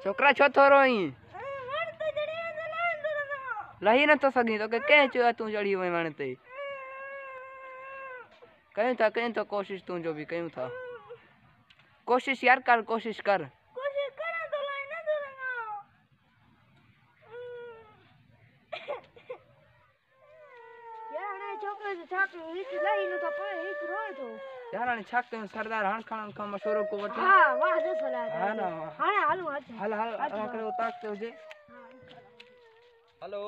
छोकरा छो थोरो ही लही न तो सगी तो के चयो तू चढ़ी वई वण ते कयूं था कोशिश तू जो भी कयूं था कोशिश यार कर कोशिश कर यार हाणे छा कयूं सरदार हाण खणण खां मशवरो को वठ हां वाह जो सलाह हां ना हाणे हलूं हल करे उताक ते हुजे हेलो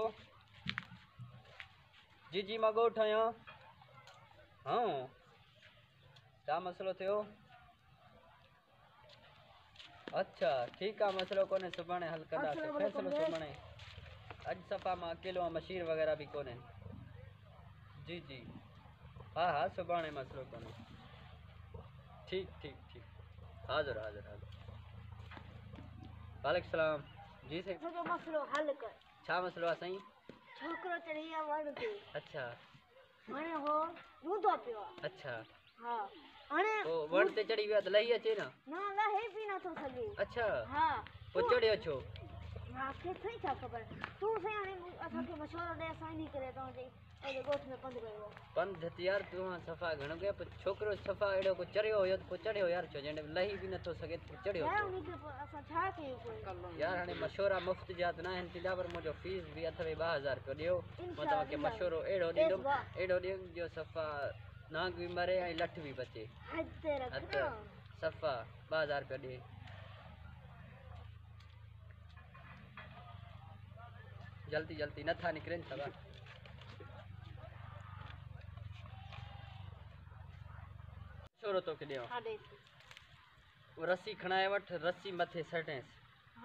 जी जी मां ॻोठ आहियां हाँ छा मसलो थियो अच्छा ठीक आहे मसलो कोन्हे सुभाणे हल कंदासीं फ़ैसिलो सुभाणे अॼु सफ़ा मां अकेलो आहियां मशीर वग़ैरह बि कोन्हे जी जी हाँ हाँ सुभाणे मसलो कोन्हे ठीक ठीक ठीक हाज़िर हाज़िर हाज़िर वालेकुम सलाम जी साईं जो मसलो हल कर छा मसलो आहे साईं छोकरो चढ़ी आ वण ते अच्छा हाणे हो रूंदो पियो अच्छा हां हाणे पोइ वण ते चढ़ी वियो त लही अचे न न लहे बि नथो सघे अच्छा हां पोइ चढ़ियो छो मूंखे सही छा ख़बर तूं सही हाणे असांखे मशवरो ॾे असां इन करे तव्हांजे अहिड़े ॻोठ में पंधु कयो पंध यार तूं सफ़ा घणो कयो पोइ छोकिरो सफ़ा अहिड़ो को चढ़ियो हुयो त पोइ चढ़ियो यार छो जॾहिं लही बि नथो सघे त चढ़ियो यार उनखे असां छा कयूं कोई यार हाणे मशवरा मुफ़्त जा त न आहिनि थींदा पर मुंहिंजो फीस बि अथव 2000 रुपयो ॾियो मां तव्हांखे मशवरो अहिड़ो ॾींदुमि जो सफ़ा नांग बि मरे ऐं लठ बि बचे सफ़ा 2000 रुपया ॾे जल्दी जल्दी नथा निकिरनि सभा मशवरो तोखे ॾियां रस्सी खणाए वठ रस्सी मथे सटेंसि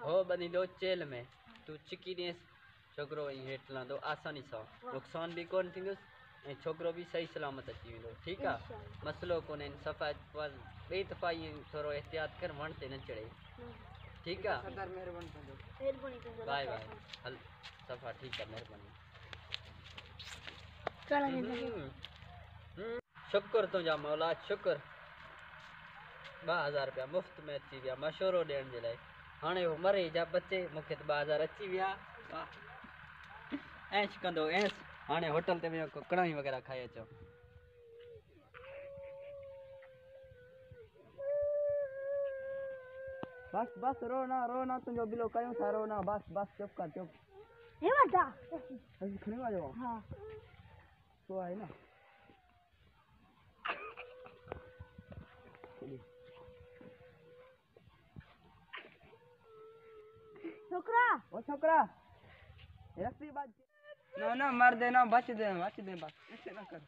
हो ॿधींदो चेल में तूं चिकी ॾिएसि छोकिरो वञी हेठि लहंदो आसानी सां नुक़सान बि कोन थींदुसि ऐं छोकिरो बि सही सलामत अची वेंदो ठीकु आहे मसलो कोन्हे सफ़ा ॿिए दफ़ा ईअं थोरो एहतियात कर वण ते न चढ़े ठीकु आहे बाय बाय हल सफ़ा ठीकु आहे महिरबानी शुक्र तुंहिंजा मौला शुक्र 2000 रुपया मुफ़्त में अची विया मशवरो ॾियण जे लाइ हाणे उहो मरे जा बचे मूंखे त 2000 अची विया ऐश कंदो ऐश हाणे होटल ते वञो को कढ़ाई वग़ैरह खाई अचो बस बस रो ना तुंहिंजो बिलो कयूं था रो ना बस बस चुप कर चुप हे वठा अॼु खणी वञो हां तो आहे न छोकरा रस्सी बाज ना मर देना बच दे बस ऐसे ना कर